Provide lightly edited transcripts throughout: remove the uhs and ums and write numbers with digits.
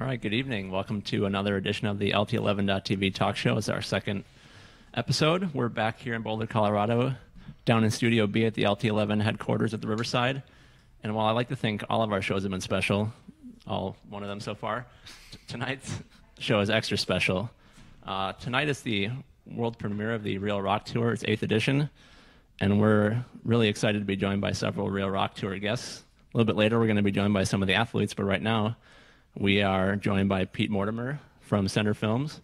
All right, good evening. Welcome to another edition of the LT11.TV talk show. It's our second episode. We're back here in Boulder, Colorado, down in Studio B at the LT11 headquarters at the Riverside. And while I like to think all of our shows have been special, all one of them so far, tonight's show is extra special. Tonight is the world premiere of the Real Rock Tour, its 8th edition, and we're really excited to be joined by several Real Rock Tour guests. A little bit later, we're going to be joined by some of the athletes, but right now, we are joined by Pete Mortimer from Center Films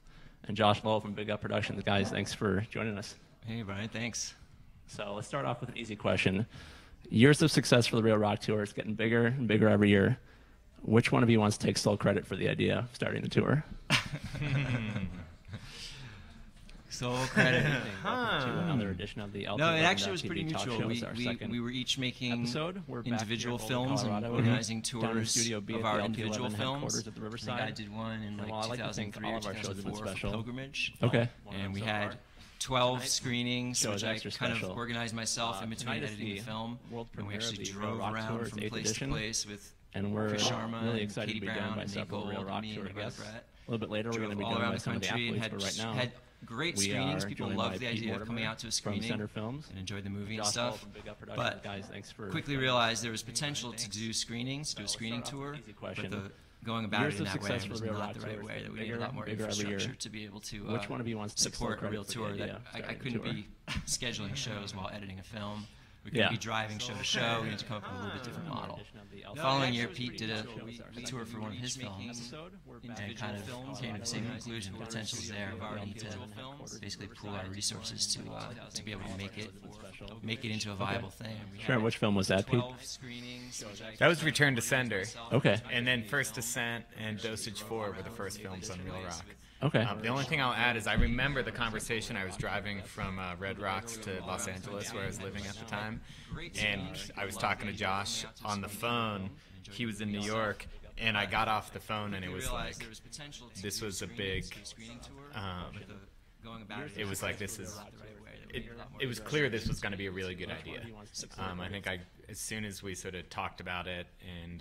and Josh Lowell from Big Up Productions. Guys, thanks for joining us. Hey, Brian, thanks. So let's start off with an easy question. Years of success for the Real Rock Tour. It's getting bigger and bigger every year. Which one of you wants to take sole credit for the idea of starting the tour? Sole credit. Welcome to another edition of the LT11.TV No, it actually was pretty talk mutual. show. It's our second We were each making episode. We're back individual here in Boulder, films Colorado, and organizing down in Studio tours B of at our the individual LT11 films. headquarters at the I Riverside. think I did one in And while I like like to think 2003 all or of our shows have been 2004 for special. Pilgrimage. Okay. And we so had far. 12 Tonight's screenings, show which is I extra kind of special. organized myself in between Tonight is editing the film. world And we premiere actually of the Real drove Rock around Tour's from 8th place edition. to place with And we're Chris Sharma really and excited Katie to be joined Brown by and Nate several Gold Real and Rock me Tour and my brother guests. Brett. A little bit later, we're going to be All joined around by the some of the country and athletes, but right now, had great we screenings. are People joined loved by the Pete idea of coming Mortimer out to a from screening Center Films and enjoyed the movie and Josh Lowell stuff. from Big Up Productions. But Guys, thanks for quickly realized there was potential to do screenings, do a screening tour, but going about Years it in of that way success for was Real not Rock the right Tours way. That we getting needed a lot more bigger every year. infrastructure to be able to Which one of you wants to take support full a real credit for the tour. idea That of I starting the couldn't tour? be scheduling shows while editing a film. We couldn't be driving show to show. We had to come up with a little bit different model. The following year, Pete did a tour for one of his films and kind of came to the same conclusion. The potential's there. We need to basically pool our resources to be able to make it into a viable thing. Sure. Which film was that, Pete? That was Return to Sender. Okay. And then First Descent and Dosage 4 were the first films on Real Rock. Okay. The only thing I'll add is I remember the conversation. I was driving from Red Rocks to Los Angeles, where I was living at the time, and I was talking to Josh on the phone. He was in New York, and I got off the phone, and it was like, this was a big, it was like, this is, it was clear this was going to be a really good idea. I think as soon as we sort of talked about it and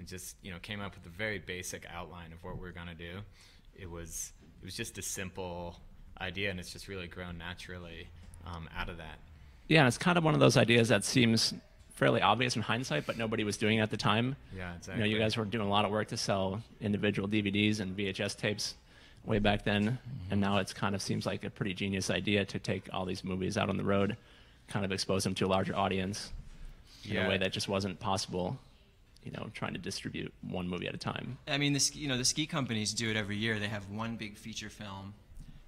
just, came up with a very basic outline of what we were going to do, it was just a simple idea, and it's just really grown naturally out of that. Yeah, and it's kind of one of those ideas that seems fairly obvious in hindsight, but nobody was doing it at the time. Yeah, exactly. You guys were doing a lot of work to sell individual DVDs and VHS tapes way back then, and now it's kind of seems like a pretty genius idea to take all these movies out on the road, kind of expose them to a larger audience in a way that just wasn't possible, trying to distribute one movie at a time. I mean, the ski companies do it every year. They have one big feature film,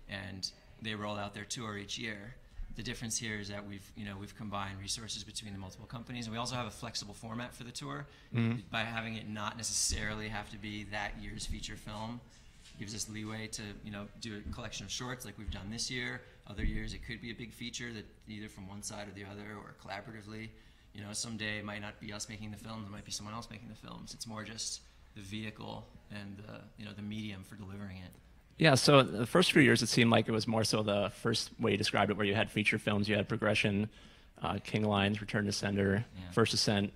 and they roll out their tour each year. The difference here is that we've combined resources between the multiple companies, and we also have a flexible format for the tour. By having it not necessarily have to be that year's feature film, gives us leeway to do a collection of shorts like we've done this year. Other years it could be a big feature that either from one side or the other or collaboratively. Someday it might not be us making the films, it might be someone else making the films. It's more just the vehicle and the medium for delivering it. Yeah, so the first few years it seemed like it was more so the first way you described it, where you had feature films, you had Progression, King Lines, Return to Sender, First Ascent.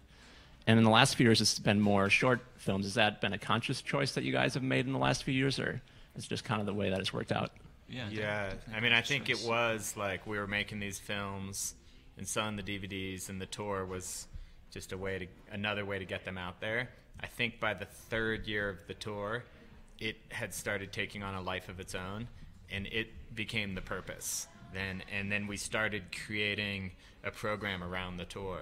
And in the last few years it's been more short films. Has that been a conscious choice that you guys have made in the last few years, or is it just kind of the way that it's worked out? Yeah. I mean, I think it was like we were making these films and selling the DVDs, and the tour was just another way to get them out there. I think by the third year of the tour, it had started taking on a life of its own, and it became the purpose. And then we started creating a program around the tour.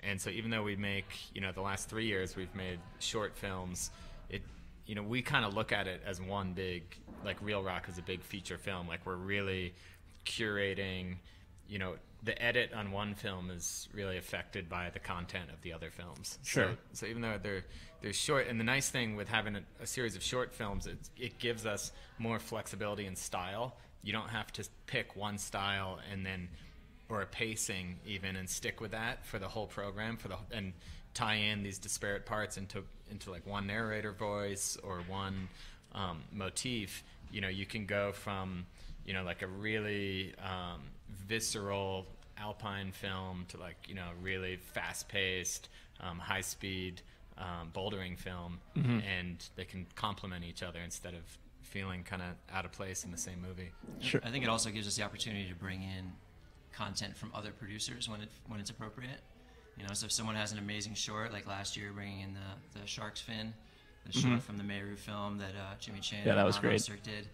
And so even though we make, the last 3 years we've made short films, we kind of look at it as one big, like Real Rock is a big feature film. Like we're really curating, the edit on one film is really affected by the content of the other films. Sure. So even though they're short, and the nice thing with having a series of short films, it gives us more flexibility in style. You don't have to pick one style or a pacing even, and stick with that for the whole program and tie in these disparate parts into like one narrator voice or one motif. You can go from like a really visceral alpine film to like really fast-paced, high-speed bouldering film, and they can complement each other instead of feeling kind of out of place in the same movie. Sure. I think it also gives us the opportunity to bring in content from other producers when it's appropriate. You know, so if someone has an amazing short, like last year bringing in the shark's fin, the short from the Meru film that Jimmy Chan that was and great. Cirque did,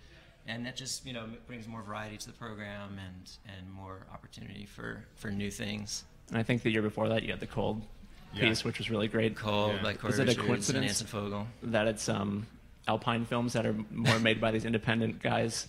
and that just brings more variety to the program and more opportunity for new things. And I think the year before that you had the Cold piece, which was really great. Cold, like Corey Is it a Richards and coincidence Anson Fogel. that it's Alpine films that are more made by these independent guys?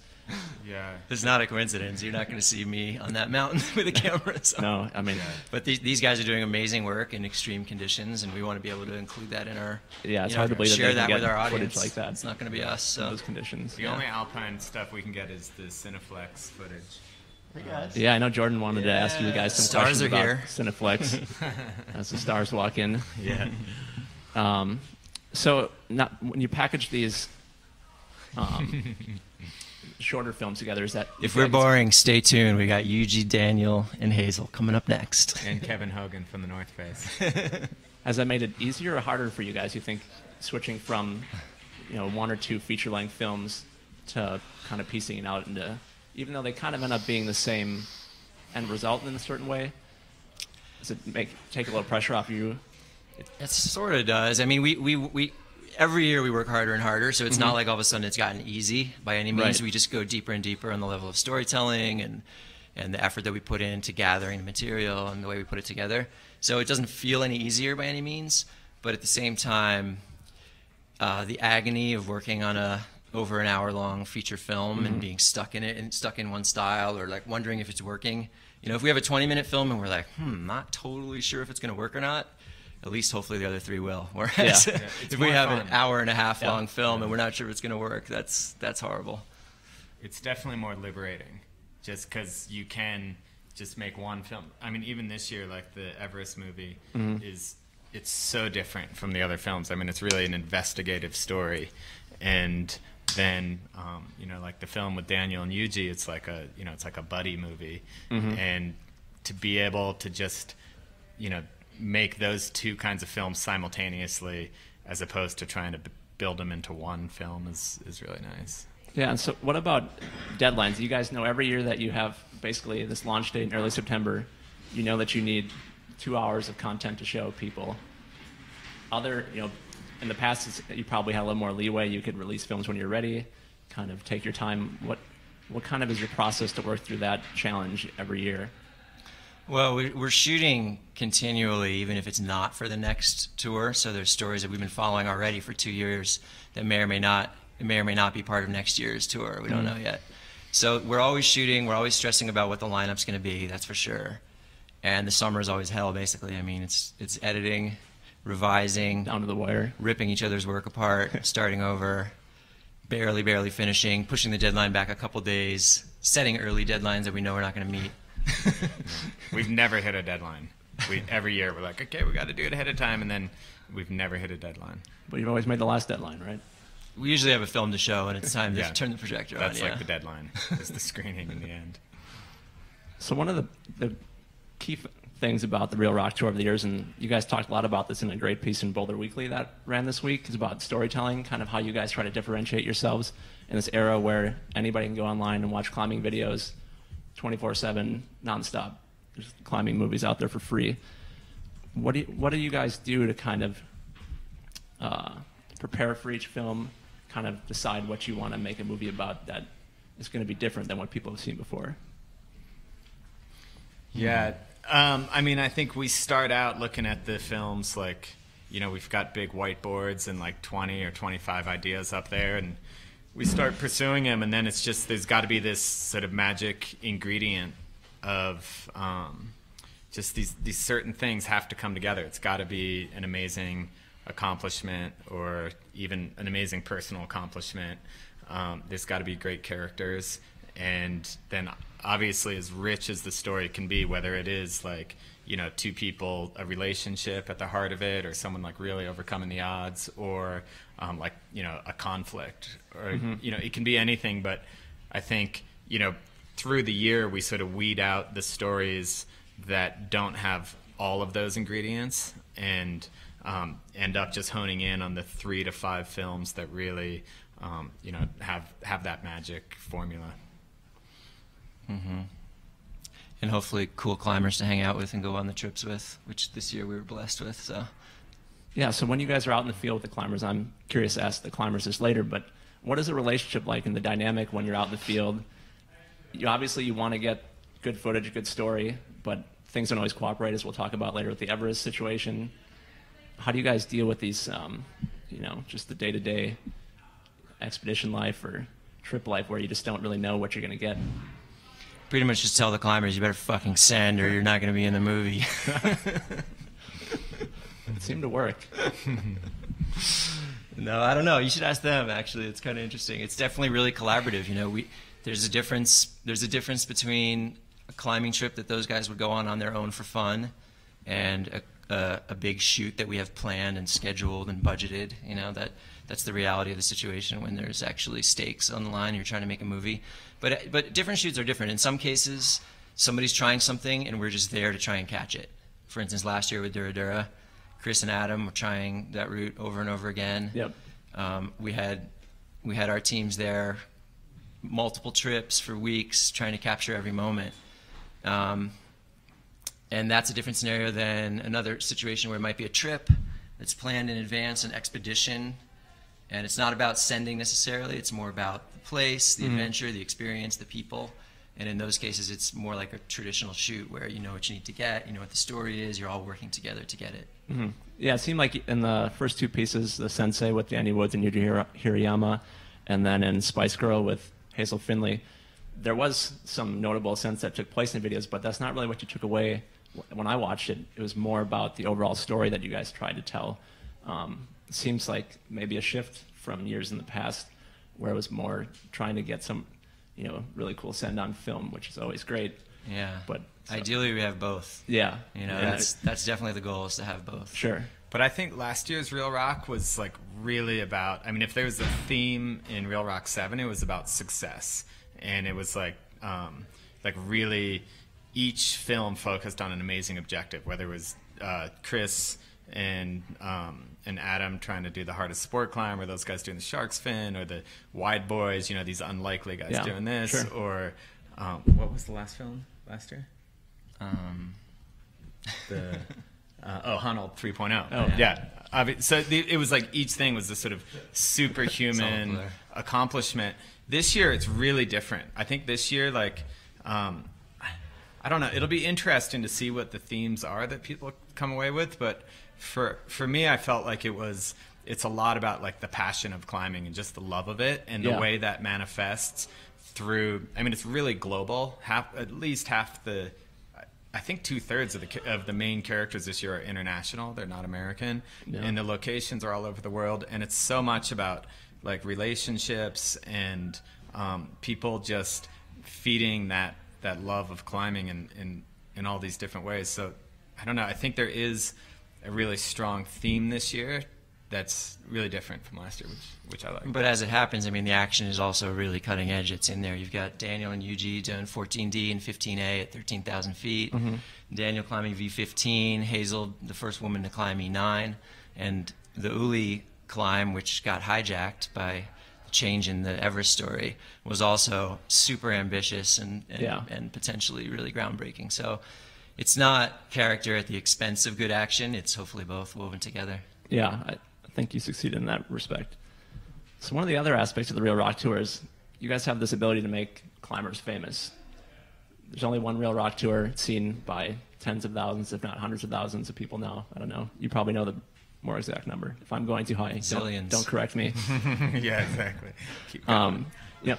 Yeah. It's not a coincidence. You're not going to see me on that mountain with a camera. So. No, I mean, But these guys are doing amazing work in extreme conditions, and we want to be able to include that in our. it's hard to believe share that they that can with get our footage audience. like that. It's not going to be us. In So. those conditions. The only Alpine stuff we can get is the Cineflex footage. Hey guys. Yeah, I know Jordan wanted to ask you guys some Stars questions are about here. Cineflex as the stars walk in. Yeah. So when you package these shorter films together, is that If we're boring, stay tuned. We got Yuji, Daniel, and Hazel coming up next. And Kevin Hogan from the North Face. has that made it easier or harder for you guys? You think switching from one or two feature-length films to kind of piecing it out into, even though they kind of end up being the same end result in a certain way, does it take a little pressure off you? It sort of does. I mean, we every year we work harder and harder, so it's not like all of a sudden it's gotten easy by any means. Right. We just go deeper and deeper on the level of storytelling and the effort that we put into gathering the material and the way we put it together. So it doesn't feel any easier by any means, but at the same time, the agony of working on over an hour-long feature film and being stuck in it and stuck in one style, or like wondering if it's working. If we have a 20-minute film and we're like, not totally sure if it's going to work or not, at least hopefully the other three will. Whereas if we have an hour and a half long film and we're not sure if it's going to work, that's horrible. It's definitely more liberating, just because you can just make one film. I mean, even this year, like the Everest movie it's so different from the other films. I mean, it's really an investigative story, and then like the film with Daniel and Yuji, it's like a buddy movie, and to be able to just make those two kinds of films simultaneously as opposed to trying to build them into one film is really nice. Yeah, and so what about deadlines? You guys know every year that you have basically this launch date in early September, you know that you need 2 hours of content to show people. In the past, you probably had a little more leeway. You could release films when you're ready, kind of take your time. What kind of is your process to work through that challenge every year? Well, we're shooting continually, even if it's not for the next tour. So there's stories that we've been following already for 2 years that may or may not be part of next year's tour. We don't know yet. So we're always shooting. We're always stressing about what the lineup's going to be. That's for sure. And the summer is always hell, basically. I mean, it's editing, revising, Down to the wire. ripping each other's work apart, starting over, barely finishing, pushing the deadline back a couple days, setting early deadlines that we know we're not going to meet. We've never hit a deadline. Every year we're like, okay, we got to do it ahead of time, and then we've never hit a deadline. But you've always made the last deadline, right? We usually have a film to show, and it's time to turn the projector That's on. like the deadline. It's the screening in the end. So one of the key things about the Real Rock Tour over the years, and you guys talked a lot about this in a great piece in Boulder Weekly that ran this week, is about storytelling, kind of how you guys try to differentiate yourselves in this era where anybody can go online and watch climbing videos 24/7, nonstop. There's climbing movies out there for free. What do you guys do to kind of prepare for each film, kind of decide what you want to make a movie about that is going to be different than what people have seen before? Yeah, I mean, I think we start out looking at the films like, we've got big whiteboards and like 20 or 25 ideas up there, and we start pursuing them, and then it's just there's got to be this sort of magic ingredient of just these certain things have to come together. It's got to be an amazing accomplishment or even an amazing personal accomplishment. There's got to be great characters, and then obviously as rich as the story can be, whether it is like two people, a relationship at the heart of it, or someone like really overcoming the odds, or a conflict, or it can be anything. But I think through the year we sort of weed out the stories that don't have all of those ingredients, and end up just honing in on the 3 to 5 films that really, you know, have that magic formula. Mm-hmm. And hopefully cool climbers to hang out with and go on the trips with, which this year we were blessed with. So, yeah. So when you guys are out in the field with the climbers, I'm curious to ask the climbers this later, but what is the relationship like and the dynamic when you're out in the field? Obviously, you want to get good footage, good story, but things don't always cooperate, as we'll talk about later with the Everest situation. How do you guys deal with these, you know, just the day-to-day expedition life or trip life where you just don't really know what you're going to get? Pretty much just tell the climbers, you better fucking send or you're not going to be in the movie. It seemed to work. No, I don't know. You should ask them, actually. It's kind of interesting. It's definitely really collaborative. You know, there's a difference between a climbing trip that those guys would go on their own for fun and a big shoot that we have planned and scheduled and budgeted. You know, that's the reality of the situation when there's actually stakes on the line. You're trying to make a movie. But different shoots are different. In some cases, somebody's trying something and we're just there to try and catch it. For instance, last year with Dura Dura, Chris and Adam were trying that route over and over again. Yep. We had our teams there, multiple trips for weeks, trying to capture every moment. And that's a different scenario than another situation where it might be a trip that's planned in advance, an expedition, and it's not about sending necessarily. It's more about the place, the adventure, the experience, the people. And in those cases, it's more like a traditional shoot where you know what you need to get, you know what the story is, you're all working together to get it. Mm-hmm. Yeah, it seemed like in the first 2 pieces, the Sensei with Danny Woods and Yuji Hirayama, and then in Spice Girl with Hazel Findlay, there was some notable sense that took place in videos, but that's not really what you took away when I watched it. It was more about the overall story that you guys tried to tell. It seems like maybe a shift from years in the past where it was more trying to get some, you know, really cool send on film, which is always great. Yeah. But so, ideally we have both. Yeah. You know, yeah. that's definitely the goal, is to have both. Sure. But I think last year's Real Rock was like really about, I mean, if there was a theme in Real Rock 7, it was about success. And it was like really each film focused on an amazing objective, whether it was Chris and Adam trying to do the hardest sport climb, or those guys doing the shark's fin, or the Wide Boys, you know, these unlikely guys doing this, sure. or what was the last film last year? Hunnell 3.0. Oh, yeah. So it was like each thing was this sort of superhuman accomplishment. This year it's really different. I think this year, like, I don't know, it'll be interesting to see what the themes are that people come away with, but for me, I felt like it's a lot about like the passion of climbing and just the love of it, and the way that manifests through, I mean, it's really global. At least half the, I think 2/3 of the main characters this year are international. They're not American, and the locations are all over the world. And it's so much about like relationships and people just feeding that love of climbing in all these different ways. So I don't know. I think there is a really strong theme this year that's really different from last year, which I like. But as it happens, I mean, the action is also really cutting edge. It's in there. You've got Daniel and Yuji doing 14D and 15A at 13,000 feet. Mm-hmm. Daniel climbing V15. Hazel, the first woman to climb E9. And the Uli climb, which got hijacked by the change in the Everest story, was also super ambitious and potentially really groundbreaking. So it's not character at the expense of good action. It's hopefully both woven together. Yeah, I think you succeeded in that respect. So one of the other aspects of the Real Rock Tour is you guys have this ability to make climbers famous. There's only one Real Rock Tour seen by tens of thousands, if not hundreds of thousands of people now. I don't know. You probably know the more exact number. If I'm going too high, zillions. Don't correct me. Yeah, exactly. Keep going. Yeah.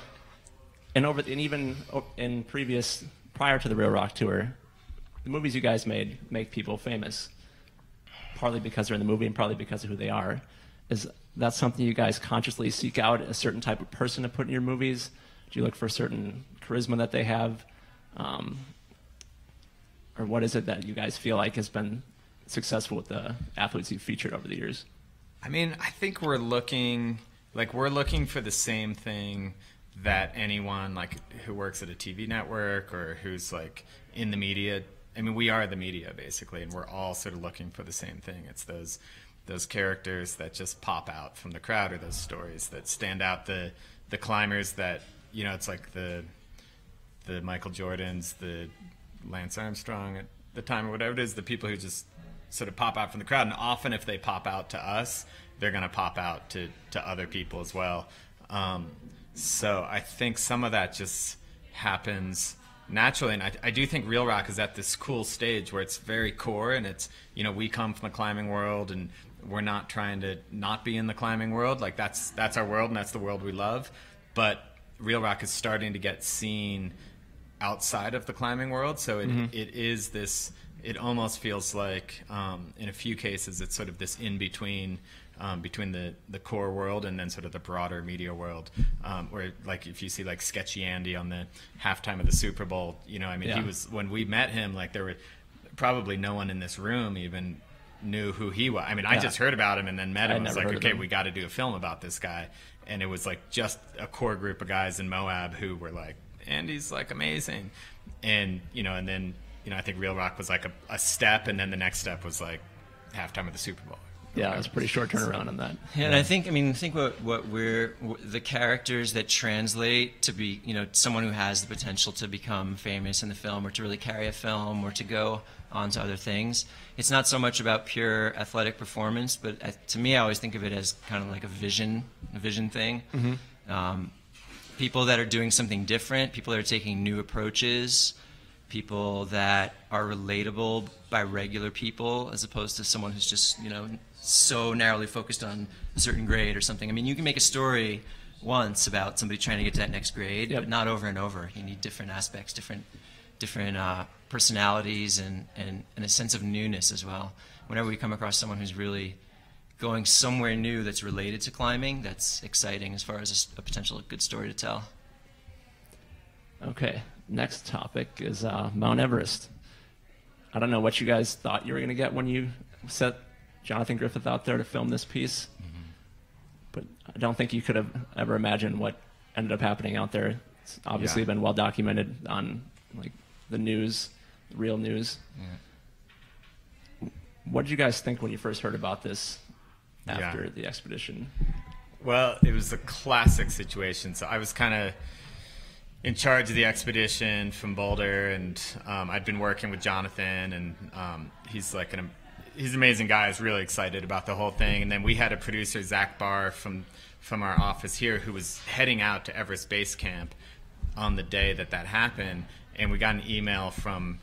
And even prior to the Real Rock Tour, the movies you guys made make people famous, partly because they're in the movie and partly because of who they are. Is that something you guys consciously seek out, a certain type of person to put in your movies? Do you look for a certain charisma that they have? Or what is it that you guys feel like has been successful with the athletes you've featured over the years? I mean, I think we're looking for the same thing that anyone like who works at a TV network or who's like in the media. I mean, we are the media basically, and we're all sort of looking for the same thing. It's those those characters that just pop out from the crowd, or those stories that stand out. The climbers that, you know, it's like the Michael Jordans, the Lance Armstrong at the time, or whatever it is, the people who just sort of pop out from the crowd. And often if they pop out to us, they're going to pop out to other people as well. So I think some of that just happens naturally. And I do think Real Rock is at this cool stage where it's very core, and it's, you know, we come from the climbing world, and we're not trying to not be in the climbing world. Like that's our world, and that's the world we love. But Real Rock is starting to get seen outside of the climbing world. So it is this, it almost feels like, in a few cases, it's sort of this in-between, between the core world and then sort of the broader media world, where, like, if you see like Sketchy Andy on the halftime of the Super Bowl, you know, I mean, he was, when we met him, like, there were probably no one in this room even knew who he was. I mean, I just heard about him and then met him. I was like, okay, we got to do a film about this guy. And it was like just a core group of guys in Moab who were like, Andy's like amazing. And, you know, and then, you know, I think Real Rock was like a step, and then the next step was like halftime of the Super Bowl. Yeah, it was a pretty short turnaround on that. Yeah, and I think what we're the characters that translate to be, you know, someone who has the potential to become famous in the film, or to really carry a film, or to go on to other things. It's not so much about pure athletic performance, but to me, I always think of it as kind of like a vision thing. People that are doing something different, people that are taking new approaches, people that are relatable by regular people, as opposed to someone who's just, you know, so narrowly focused on a certain grade or something. I mean, you can make a story once about somebody trying to get to that next grade, but not over and over. You need different aspects, different personalities, and a sense of newness as well. Whenever we come across someone who's really going somewhere new that's related to climbing, that's exciting as far as a potential good story to tell. Okay, next topic is Mount Everest. I don't know what you guys thought you were going to get when you set Jonathan Griffith out there to film this piece, but I don't think you could have ever imagined what ended up happening out there. It's obviously been well documented on, like, the news, real news. What did you guys think when you first heard about this after the expedition? Well, it was a classic situation. So I was kind of in charge of the expedition from Boulder, and I'd been working with Jonathan, and he's like he's an amazing guy. I was really excited about the whole thing. And then we had a producer, Zach Barr, from our office here, who was heading out to Everest Base Camp on the day that happened. And we got an email from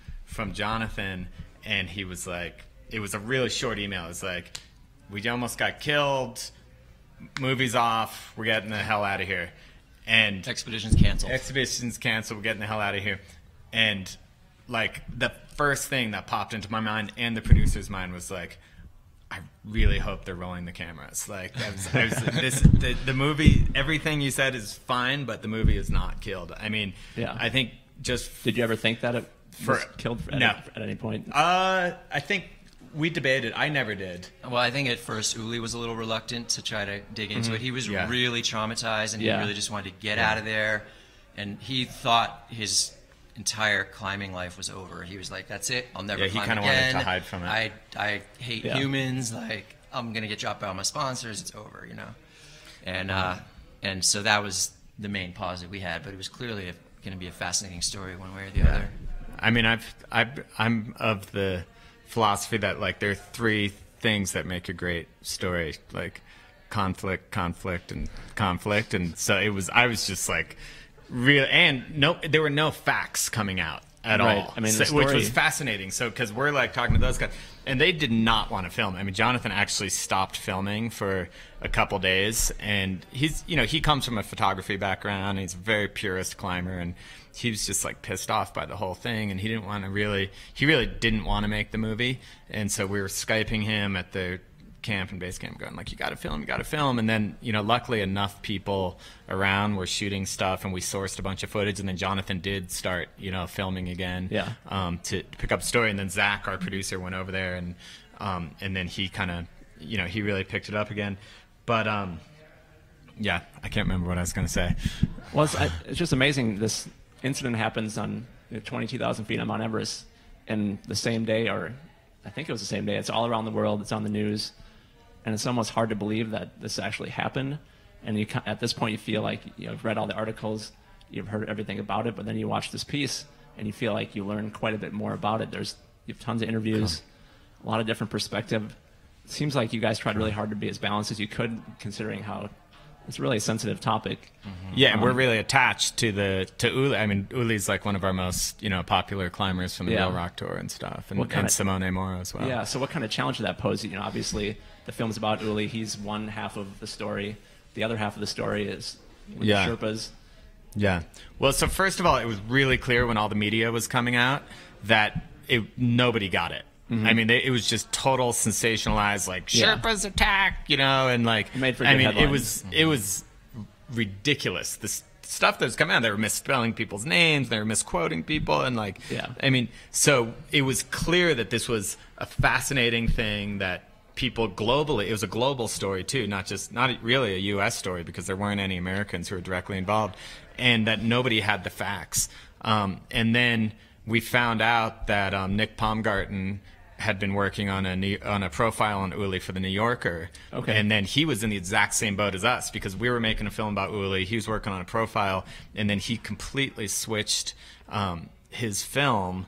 Jonathan, and he was like, it was a really short email. It was like, we almost got killed, movie's off, we're getting the hell out of here. And Expedition's canceled. We're getting the hell out of here. And like the first thing that popped into my mind and the producer's mind was like, I really hope they're rolling the cameras. Like, the movie, everything you said is fine, but the movie is not killed. I mean, I think just... Did you ever think that it was killed at any point? I think we debated. I never did. Well, I think at first Uli was a little reluctant to try to dig into it. He was really traumatized, and he really just wanted to get out of there. And he thought his entire climbing life was over. He was like, that's it, I'll never climb again. He kind of wanted to hide from it. I hate humans. Like, I'm going to get dropped by all my sponsors. It's over, you know. And so that was the main pause that we had. But it was clearly going to be a fascinating story one way or the other. I mean, I'm of the philosophy that, like, there are three things that make a great story, like conflict, and conflict. And so I was just like, real, and there were no facts coming out at all. I mean, which was fascinating. So, because we're like talking to those guys, and they did not want to film. I mean, Jonathan actually stopped filming for a couple days, and he comes from a photography background. And he's a very purist climber, and he was just like pissed off by the whole thing, and he really didn't want to make the movie. And so we were Skyping him at the camp and base camp, going like, you got to film. And then, luckily enough people around were shooting stuff, and we sourced a bunch of footage. And then Jonathan did start, filming again, to pick up the story. And then Zach, our producer, went over there, and then he kind of, he really picked it up again. But I can't remember what I was going to say. Well, it's just amazing. This incident happens on 22,000 feet on Mount Everest, and the same day, or I think it was the same day, it's all around the world, it's on the news, and it's almost hard to believe that this actually happened. And you, at this point, you feel like you've read all the articles, you've heard everything about it, but then you watch this piece and you feel like you learn quite a bit more about it. You have tons of interviews, a lot of different perspective. It seems like you guys tried really hard to be as balanced as you could, considering how it's really a sensitive topic. Yeah, and we're really attached to Uli. I mean, Uli's like one of our most popular climbers from the Real Rock Tour and stuff, and Simone Moro as well. Yeah. So what kind of challenge did that pose? Obviously the film's about Uli. He's one half of the story. The other half of the story is with the Sherpas. Yeah. Well, so first of all, it was really clear when all the media was coming out that nobody got it. I mean, it was just total sensationalized, like Sherpas attack, and like made for good headlines. it was ridiculous. The stuff that was coming out, they were misspelling people's names, they were misquoting people, and like, I mean, so it was clear that this was a fascinating thing that people globally, it was a global story too, not really a U.S. story, because there weren't any Americans who were directly involved, and that nobody had the facts. And then we found out that Nick Baumgarten had been working on a profile on Uli for the New Yorker, and then he was in the exact same boat as us, because we were making a film about Uli, he was working on a profile, and then he completely switched his film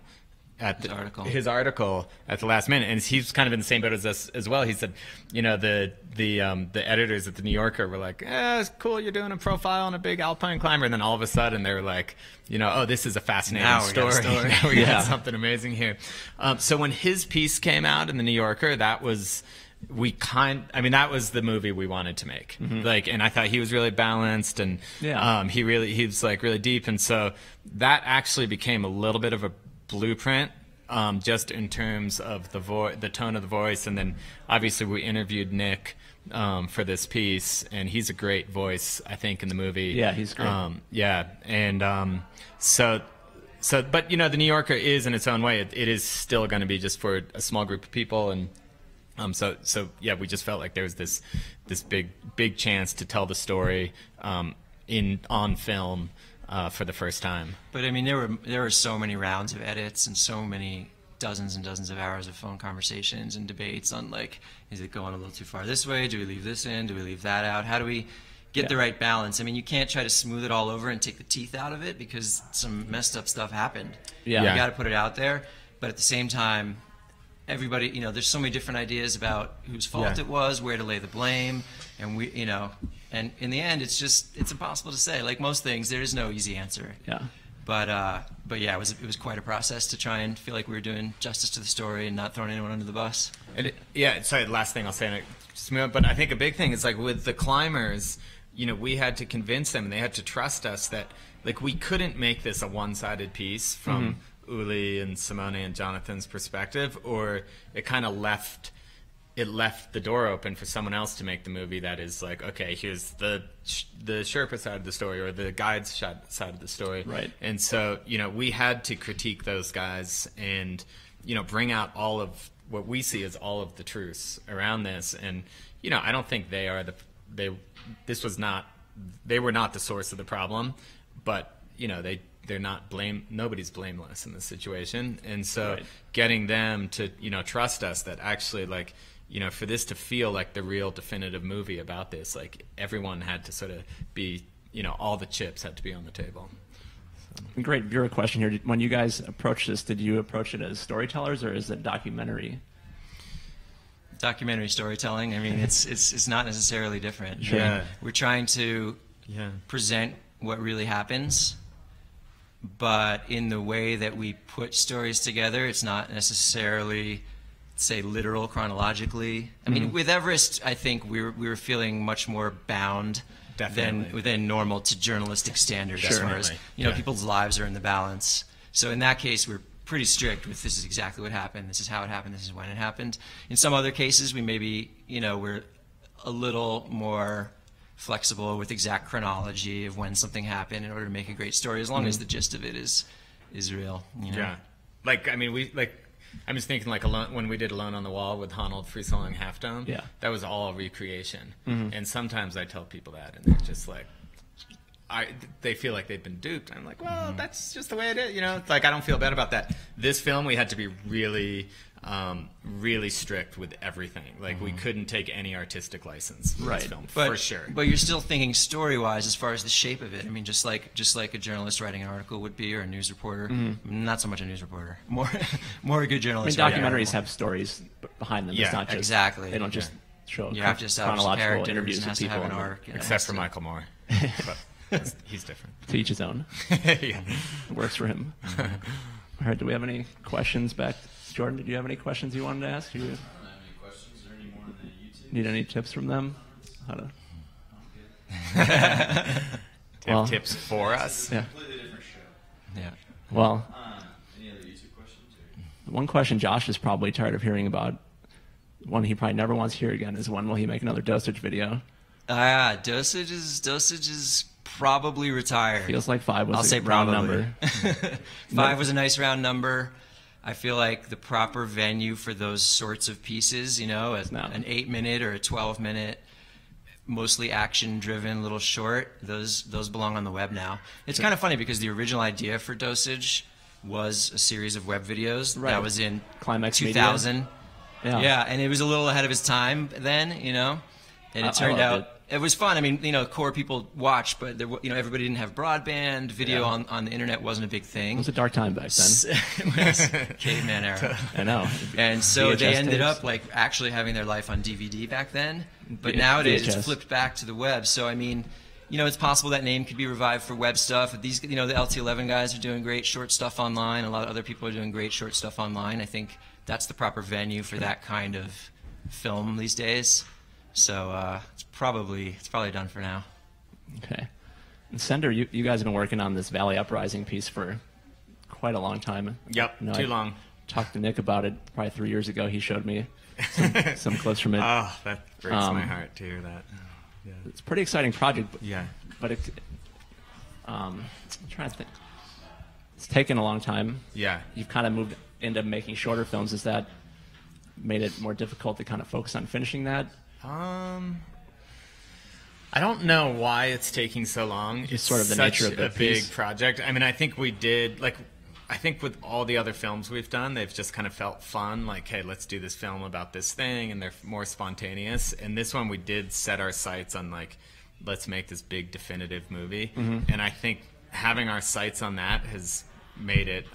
his article at the last minute, and he's kind of in the same boat as us as well. He said, the editors at the New Yorker were like, it's cool, you're doing a profile on a big alpine climber, and then all of a sudden they were like, oh, this is a fascinating story. Now we got something amazing here. So when his piece came out in the New Yorker, that was that was the movie we wanted to make. Like, and I thought he was really balanced, and he was like really deep, and so that actually became a little bit of a blueprint, just in terms of the tone of the voice. And then obviously we interviewed Nick for this piece, and he's a great voice, I think, in the movie. Yeah, he's great. So but the New Yorker is, in its own way, it is still going to be just for a small group of people, and so we just felt like there was this big chance to tell the story on film for the first time. But I mean, there were so many rounds of edits and so many dozens and dozens of hours of phone conversations and debates on, like, is it going a little too far this way? Do we leave this in? Do we leave that out? How do we get the right balance? I mean, you can't try to smooth it all over and take the teeth out of it, because some messed up stuff happened. You got to put it out there, but at the same time, everybody, there's so many different ideas about whose fault it was, where to lay the blame, and and in the end, it's impossible to say. Like most things, there is no easy answer. Yeah. But yeah, it was quite a process to try and feel like we were doing justice to the story and not throwing anyone under the bus. Sorry, last thing I'll say, but I think a big thing is, like, with the climbers, we had to convince them, and they had to trust us that, like, we couldn't make this a one-sided piece from Uli and Simone and Jonathan's perspective, or it kind of left the door open for someone else to make the movie that is like, okay, here's the Sherpa side of the story, or the guide's side of the story. Right. And so, we had to critique those guys and, bring out all of what we see as all of the truths around this. And, I don't think they were not the source of the problem, but, they're not nobody's blameless in this situation. And so getting them to, trust us that actually, like, for this to feel like the real definitive movie about this, like, everyone had to sort of be, all the chips had to be on the table. So. Great viewer question here. When you guys approached this, did you approach it as storytellers, or is it documentary? Documentary storytelling. I mean, it's not necessarily different. Yeah. We're trying to present what really happens, but in the way that we put stories together, it's not necessarily, say, literal chronologically. I mean, with Everest, I think we were feeling much more bound than normal to journalistic standards, as far as people's lives are in the balance. So in that case, we're pretty strict with, this is exactly what happened, this is how it happened, this is when it happened. In some other cases, we maybe we're a little more flexible with exact chronology of when something happened in order to make a great story, as long as the gist of it is real. Yeah, like, I mean, I'm just thinking, like, when we did Alone on the Wall with Honnold freestyling Half Dome, that was all recreation. And sometimes I tell people that, and they're just like, they feel like they've been duped. I'm like, well, that's just the way it is. It's like, I don't feel bad about that. This film, we had to be really, really strict with everything. Like, we couldn't take any artistic license for this film, for sure. But you're still thinking story-wise as far as the shape of it. I mean, just like a journalist writing an article would be, or a news reporter. Not so much a news reporter. More a good journalist. I mean, documentaries have stories behind them. Yeah, it's not just, exactly. They don't just show you have to establish chronological interviews with has to people. have an arc, Except for Michael Moore. But he's different. To each his own. Yeah. It works for him. All right, do we have any questions back? Jordan, did you have any questions you wanted to ask? I don't have any questions. Is there any more on the YouTube? Need any tips from them? How to... Do you have tips for us? Yeah. Completely different show. Yeah. Well, Any other YouTube questions? Or? one question Josh is probably tired of hearing about, one he probably never wants to hear again, is when will he make another dosage video? Dosage is probably retired. Feels like 5 was I'll a say round probably. number. 5 was a nice round number. I feel like the proper venue for those sorts of pieces, you know, an 8-minute or a 12-minute, mostly action-driven little short, those belong on the web now. It's kind of funny because the original idea for Dosage was a series of web videos. Right. That was in Climax 2000. Media. Yeah, and it was a little ahead of its time then, you know. And it turned out it was fun. I mean, you know, core people watched, but there, you know, everybody didn't have broadband. Video on the internet wasn't a big thing. It was a dark time back then. It was caveman era. I know. And so VHS they ended tapes. up like actually having their life on DVD back then. But nowadays VHS. it's flipped back to the web. So I mean, you know, it's possible that name could be revived for web stuff. These, you know, the LT11 guys are doing great short stuff online. A lot of other people are doing great short stuff online. I think that's the proper venue for that kind of film these days. So it's probably done for now. Okay. And Sender, you guys have been working on this Valley Uprising piece for quite a long time. Yep, You know, too I long. Talked to Nick about it probably 3 years ago. He showed me some clips from it. Oh, that breaks my heart to hear that. Yeah. It's a pretty exciting project. Yeah. But it, I'm trying to think. It's taken a long time. Yeah. You've kind of moved into making shorter films. Has that made it more difficult to kind of focus on finishing that? I don't know why it's taking so long. It's sort of the such nature of the a piece. big project. I mean, I think we did, like, I think with all the other films we've done, they've just kind of felt fun. Like, hey, let's do this film about this thing, and they're more spontaneous. And this one, we did set our sights on, like, let's make this big definitive movie. And I think having our sights on that has made it,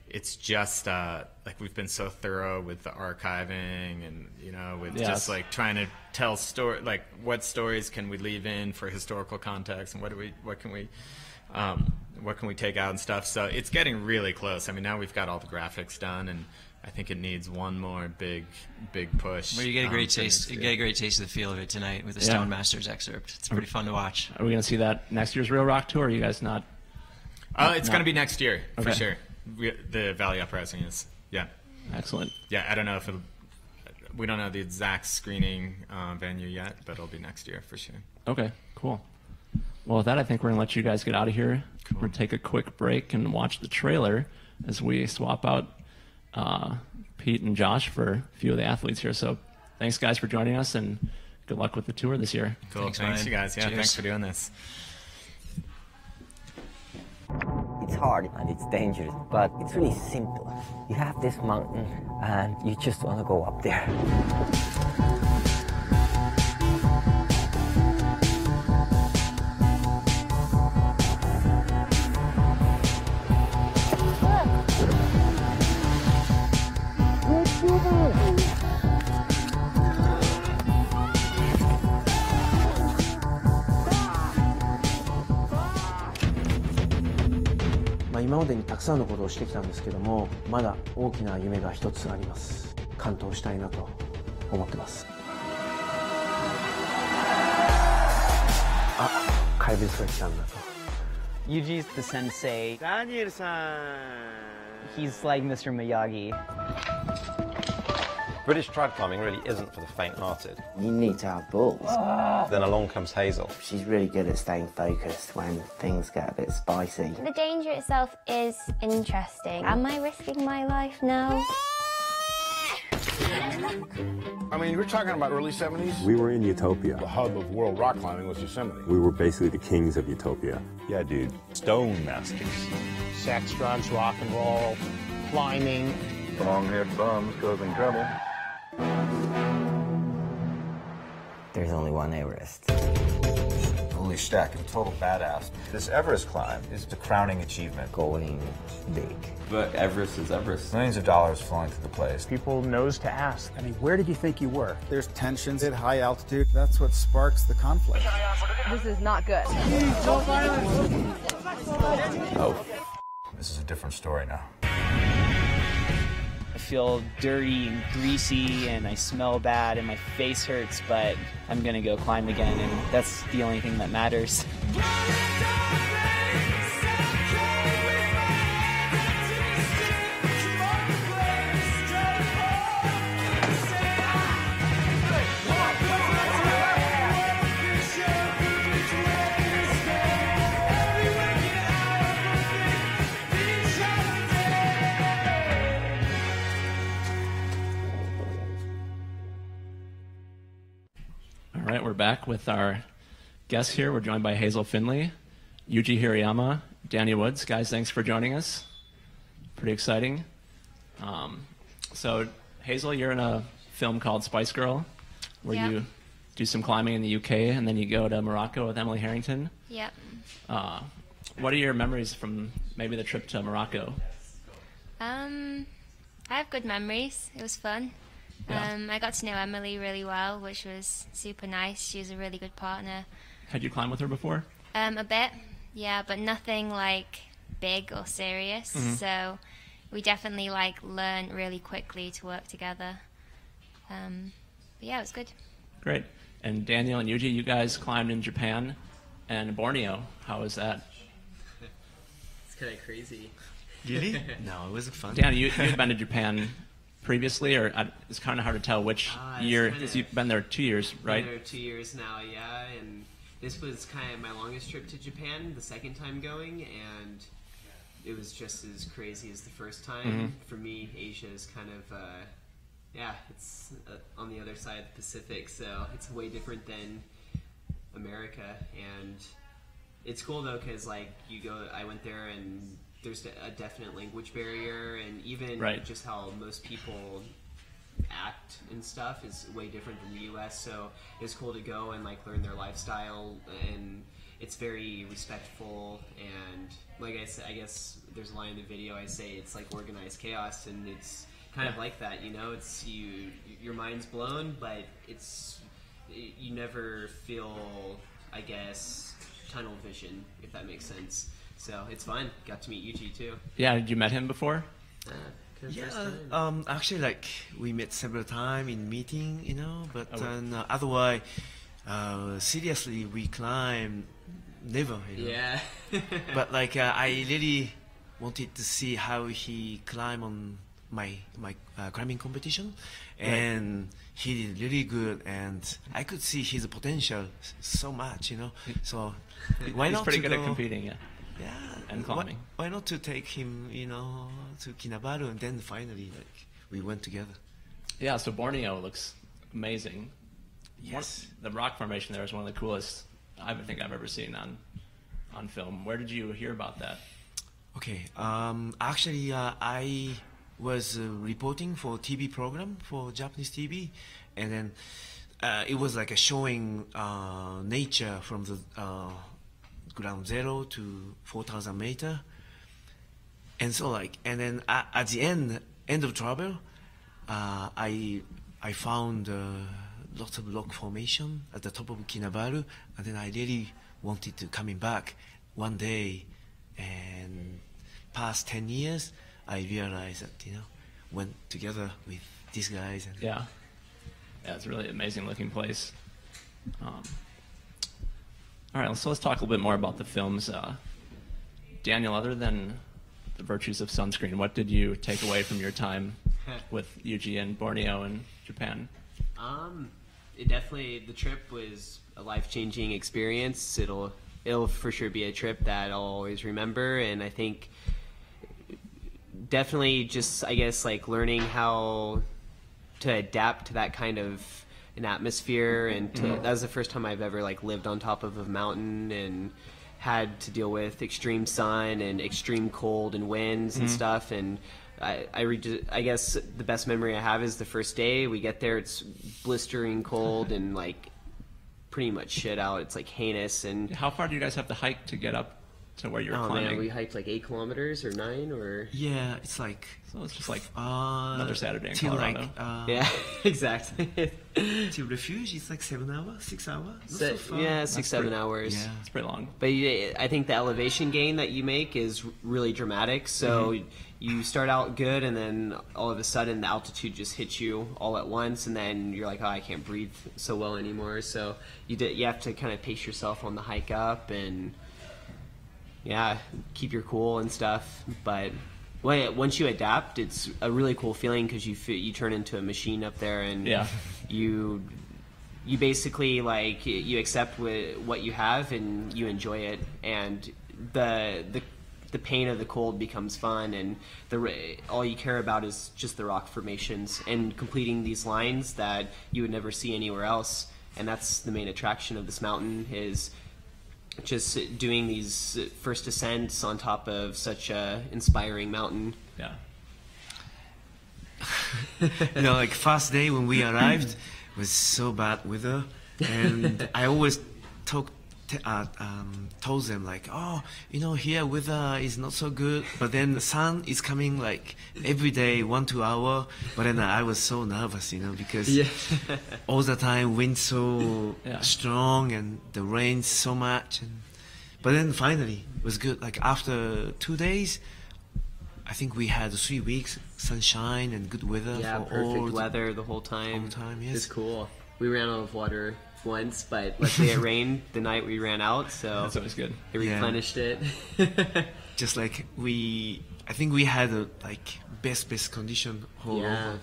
it's just, like, we've been so thorough with the archiving and, you know, with just, like, trying to tell story, like, what stories can we leave in for historical context, and what can we take out and stuff. So it's getting really close. I mean, now we've got all the graphics done, and I think it needs one more big push. Well, you get a great taste. You get a great taste of the feel of it tonight with the Stone Masters excerpt. It's pretty fun to watch. Are we going to see that next year's Real Rock Tour? Or are you guys not? It's going to be next year for Okay. sure. The Valley Uprising is, yeah. Excellent. Yeah, I don't know if we don't know the exact screening venue yet, but it'll be next year for sure. Okay, cool. Well, with that, I think we're going to let you guys get out of here. We're going to take a quick break and watch the trailer as we swap out Pete and Josh for a few of the athletes here. So thanks, guys, for joining us, and good luck with the tour this year. Cool. Thanks Ryan. you guys. Yeah, Cheers. thanks for doing this. It's hard and it's dangerous, but it's really simple. You have this mountain and you just want to go up there.「今までにたくさんのことをしてきたんですけども、まだ大きな夢が一つあります。完登したいなと思ってます。あ、怪物が来たんだと。Yuji's the sensei. ダニエルさん。 He's like Mr. Miyagi. British trad climbing really isn't for the faint-hearted. You need to have balls. Then along comes Hazel. She's really good at staying focused when things get a bit spicy. The danger itself is interesting. Am I risking my life now? I mean, we're talking about early 70s. We were in Utopia. The hub of world rock climbing was Yosemite. We were basically the kings of Utopia. Yeah, dude. Stone masters. Sex, drugs, rock and roll, climbing. Long-haired bums causing trouble. There's only one Everest. Holy stack, a total badass. This Everest climb is the crowning achievement. Going big. But Everest is Everest. Millions of dollars flowing through the place. People knows to ask. I mean, where did you think you were? There's tensions at high altitude. That's what sparks the conflict. This is not good. Oh, this is a different story now. I feel dirty and greasy and I smell bad and my face hurts, but I'm gonna go climb again, and that's the only thing that matters. All right, we're back with our guests here. We're joined by Hazel Findlay, Yuji Hirayama, Danny Woods. Guys, thanks for joining us. Pretty exciting. So, Hazel, you're in a film called Spice Girl, where you do some climbing in the UK, and then you go to Morocco with Emily Harrington. Yep. What are your memories from maybe the trip to Morocco? I have good memories. It was fun. Yeah. I got to know Emily really well, which was super nice. She was a really good partner. Had you climbed with her before? A bit, yeah, but nothing like big or serious. Mm-hmm. So we definitely like learned really quickly to work together. But yeah, it was good. Great. And Daniel and Yuji, you guys climbed in Japan and Borneo. How was that? It's kind of crazy. Really? No, it wasn't fun. Daniel, you've been to Japan previously, or it's kind of hard to tell which year, because you've been there 2 years, right? Been there 2 years now, yeah, and this was kind of my longest trip to Japan, the second time going, and it was just as crazy as the first time. Mm-hmm. For me, Asia is kind of, it's on the other side of the Pacific, so it's way different than America, and it's cool though, because like I went there and there's a definite language barrier, and even just how most people act and stuff is way different than the US, so it's cool to go and like learn their lifestyle, and it's very respectful, and like I said, I guess there's a line in the video I say it's like organized chaos, and it's kind of like that, you know, it's your mind's blown, but you never feel, I guess, tunnel vision, if that makes sense. So it's fun. Got to meet Yuji too. Yeah, did you met him before? Yeah, actually, like we met several times in meeting, you know. But otherwise, seriously, we climb never. You know? Yeah. But like I really wanted to see how he climb on my climbing competition, and he did really good, and I could see his potential so much, you know. So why not? He's pretty to good go, at competing, yeah. Yeah, and climbing. Why not to take him, you know, to Kinabalu, and then finally, like, we went together. Yeah, so Borneo looks amazing. Yes. The rock formation there is one of the coolest I think I've ever seen on film. Where did you hear about that? Okay, actually, I was reporting for TV program for Japanese TV, and then it was like a showing nature from the ground zero to 4,000 meter, and so like, and then at the end of travel, I found lots of rock formation at the top of Kinabalu, and then I really wanted to coming back one day, and past 10 years, I realized that, you know, went together with these guys. And yeah, it's a really amazing looking place. All right, so let's talk a little bit more about the films. Daniel, other than the virtues of sunscreen, what did you take away from your time with Yuji and Borneo and Japan? It definitely, the trip was a life-changing experience. It'll for sure be a trip that I'll always remember, and I think definitely just, I guess, like learning how to adapt to that kind of an atmosphere, and that was the first time I've ever like lived on top of a mountain and had to deal with extreme sun and extreme cold and winds and stuff. And I guess the best memory I have is the first day we get there. It's blistering cold and like pretty much shit out. It's like heinous. And how far do you guys have to hike to get up to where you're climbing? Man, we hiked like 8 kilometers or 9 or yeah, it's like so it's just like another Saturday in Colorado. Like, yeah, exactly. To refuge, it's like 7 hours, 6 hours. Not so far. Yeah, 6-7 hours. Yeah, it's pretty long. But I think the elevation gain that you make is really dramatic. So you start out good, and then all of a sudden the altitude just hits you all at once, and then you're like, oh, I can't breathe so well anymore. So you have to kind of pace yourself on the hike up and keep your cool and stuff. But once you adapt, it's a really cool feeling because you turn into a machine up there, and you basically like you accept what you have and you enjoy it, and the pain of the cold becomes fun, and all you care about is just the rock formations and completing these lines that you would never see anywhere else. And that's the main attraction of this mountain, is just doing these first ascents on top of such a inspiring mountain. Yeah. Like first day when we arrived was so bad weather, and I always told them like, oh, here weather is not so good, but then the sun is coming like every day 1-2 hours. But then I was so nervous, because all the time wind so strong and the rain so much. But then finally it was good. Like after 2 days, I think we had 3 weeks sunshine and good weather. Yeah, for perfect weather the whole time. Yes. It's cool. We ran out of water once, but luckily it rained the night we ran out, so that's always good. It replenished it. Just like I think we had a best condition all over.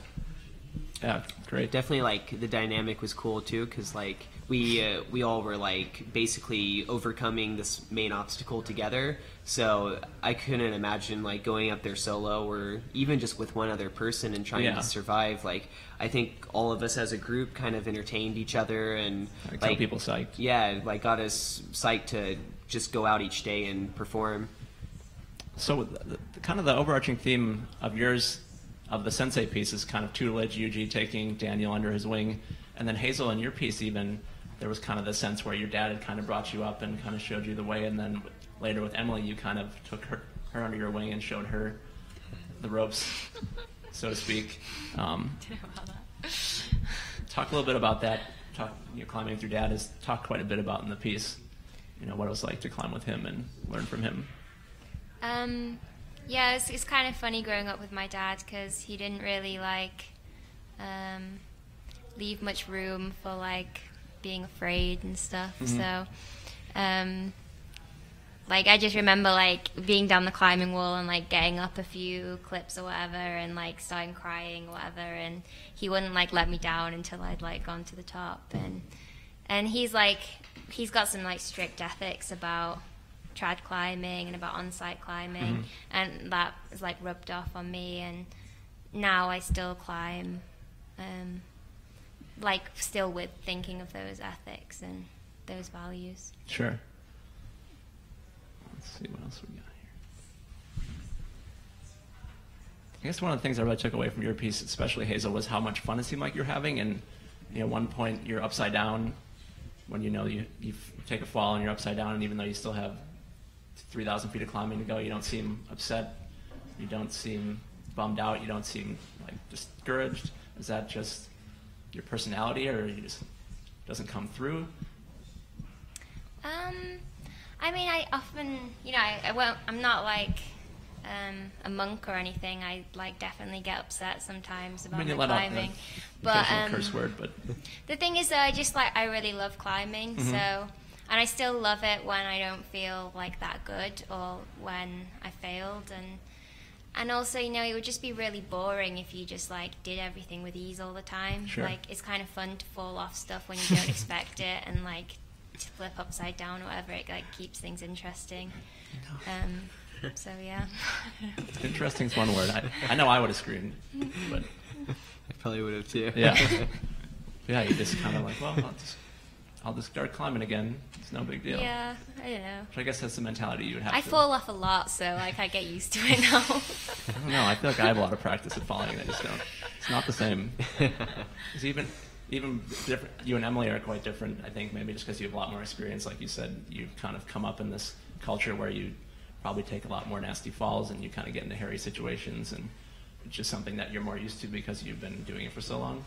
Yeah, great. Definitely, like the dynamic was cool too, because like we all were like basically overcoming this main obstacle together. So I couldn't imagine like going up there solo or even just with one other person and trying to survive. Like I think all of us as a group kind of entertained each other and got people psyched. Yeah, like got us psyched to just go out each day and perform. So kind of the overarching theme of yours, of the sensei piece, is kind of tutelage, Yuji taking Daniel under his wing, and then Hazel, in your piece even, there was kind of the sense where your dad had kind of brought you up and kind of showed you the way, and then later with Emily, you kind of took her under your wing and showed her the ropes, so to speak. Talk a little bit about that. Climbing with your dad is talked quite a bit about in the piece. What it was like to climb with him and learn from him. Yeah, it's kind of funny growing up with my dad because he didn't really leave much room for being afraid and stuff. So I just remember being down the climbing wall and getting up a few clips or whatever and starting crying or whatever, and he wouldn't let me down until I'd gone to the top. And he's got some strict ethics about trad climbing and about on-site climbing, and that is rubbed off on me, and now I still climb still with thinking of those ethics and those values. Sure. Let's see what else we got here. I guess one of the things I really took away from your piece, especially Hazel, was how much fun it seemed like you're having. And at one point you're upside down when you take a fall and you're upside down, and even though you still have 3,000 feet of climbing to go, you don't seem upset, you don't seem bummed out, you don't seem discouraged. Is that just your personality, or you just doesn't come through? I mean, I often, I'm not a monk or anything. I definitely get upset sometimes about my climbing. But curse word, but the thing is, I really love climbing. So, and I still love it when I don't feel that good or when I failed, and also, it would just be really boring if you just did everything with ease all the time. Sure. It's kind of fun to fall off stuff when you don't expect it, and to flip upside down or whatever. It keeps things interesting. So yeah. Interesting is one word. I know I would have screamed, but I probably would have too. Yeah. Yeah, you just kind of I'll I'll just start climbing again. It's no big deal. Yeah, I don't know. Which I guess that's the mentality you would have I to. fall off a lot, so like I get used to it now. I don't know. I feel like I have a lot of practice at falling, and I just don't. It's not the same. It's even different. You and Emily are quite different. I think maybe just because you have a lot more experience. Like you said, you've kind of come up in this culture where you probably take a lot more nasty falls, and you kind of get into hairy situations, and it's just something that you're more used to because you've been doing it for so long.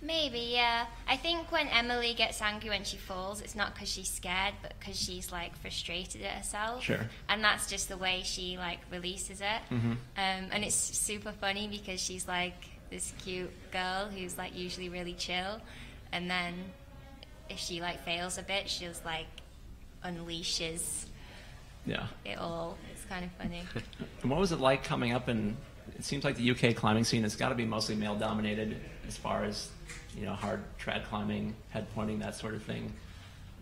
Maybe, yeah. I think when Emily gets angry when she falls, it's not because she's scared, but because she's like frustrated at herself. Sure. And that's just the way she like releases it. Mm-hmm. And it's super funny because she's like this cute girl who's like usually really chill, and then if she like fails a bit, she's like unleashes it all. It's kind of funny. And what was it like coming up in? It seems like the UK climbing scene has got to be mostly male dominated as far as, you know, hard trad climbing, head pointing, that sort of thing.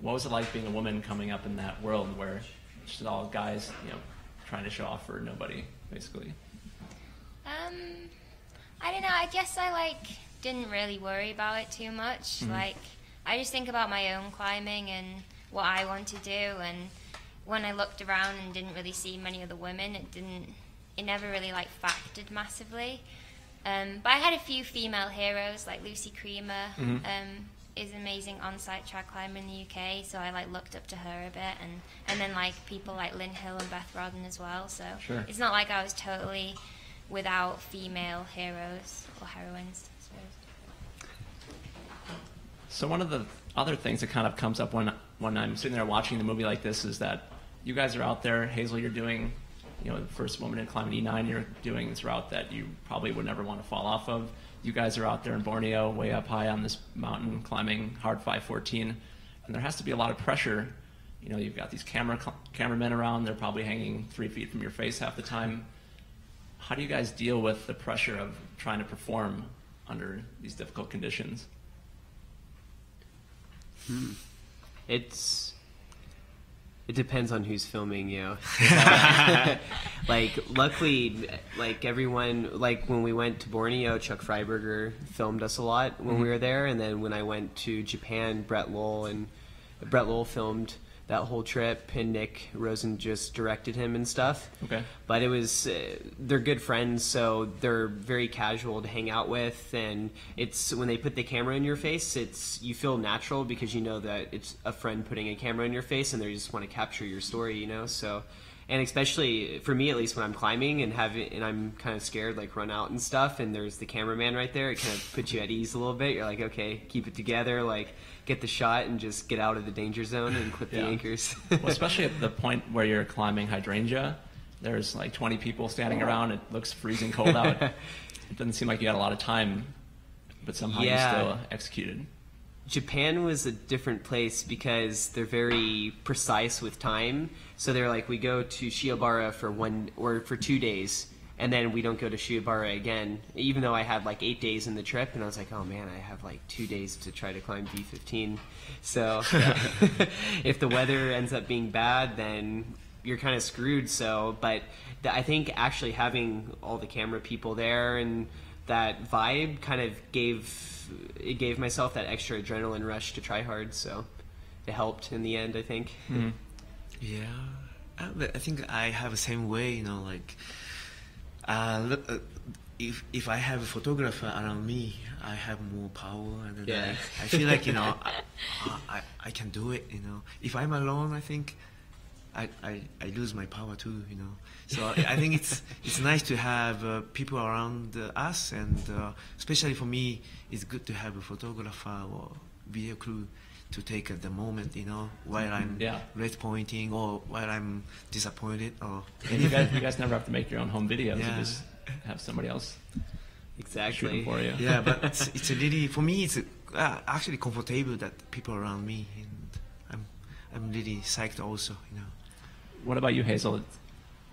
What was it like being a woman coming up in that world where it's just all guys, you know, trying to show off for nobody, basically? I don't know. I guess I like didn't really worry about it too much. Mm-hmm. Like I just think about my own climbing and what I want to do, and when I looked around and didn't really see many other women, it never really like factored massively. But I had a few female heroes, like Lucy Creamer is an amazing on-site trad climber in the UK, so I like looked up to her a bit, and then like people like Lynn Hill and Beth Rodden as well. So it's not like I was totally without female heroes or heroines, I suppose. So one of the other things that kind of comes up when I'm sitting there watching the movie like this is that you guys are out there. Hazel, you're doing, you know, the first woman to climb an E9, you're doing this route that you probably would never want to fall off of. You guys are out there in Borneo, way up high on this mountain, climbing hard 514, and there has to be a lot of pressure. You know, you've got these cameramen around, they're probably hanging 3 feet from your face half the time. How do you guys deal with the pressure of trying to perform under these difficult conditions? It depends on who's filming you. Like, luckily, like everyone, like when we went to Borneo, Chuck Freiberger filmed us a lot when we were there, and then when I went to Japan, Brett Lowell filmed that whole trip, and Nick Rosen just directed him and stuff. Okay. But it was, they're good friends, so they're very casual to hang out with, and it's, when they put the camera in your face, you feel natural because you know that it's a friend putting a camera in your face and they just want to capture your story, you know, so. And especially for me, at least when I'm climbing and I'm kind of scared, like run out and stuff, and there's the cameraman right there, it kind of puts you at ease a little bit. You're like, okay, keep it together, like get the shot and just get out of the danger zone and clip the anchors. Well, especially at the point where you're climbing hydrangea, there's like 20 people standing around, it looks freezing cold out. It doesn't seem like you had a lot of time, but somehow you still executed. Japan was a different place because they're very precise with time. So they're like, we go to Shiobara for 2 days, and then we don't go to Shiobara again, even though I had like 8 days in the trip, and I was like, oh man, I have like 2 days to try to climb D15. So if the weather ends up being bad, then you're kind of screwed. So, but I think actually having all the camera people there and that vibe kind of gave myself that extra adrenaline rush to try hard, so it helped in the end, I think. Mm-hmm. Yeah, I think I have the same way, you know, like if I have a photographer around me, I have more power, and I feel like, you know, I can do it, you know. If I'm alone, I think I lose my power too, you know. So I think it's nice to have people around us, and especially for me, it's good to have a photographer or video crew to take the moment, you know, while I'm red pointing or while I'm disappointed. Or you guys never have to make your own home videos. You just have somebody else shoot them for you. Yeah, but it's a really, for me, it's actually comfortable that people around me, and I'm really psyched also, you know. What about you, Hazel?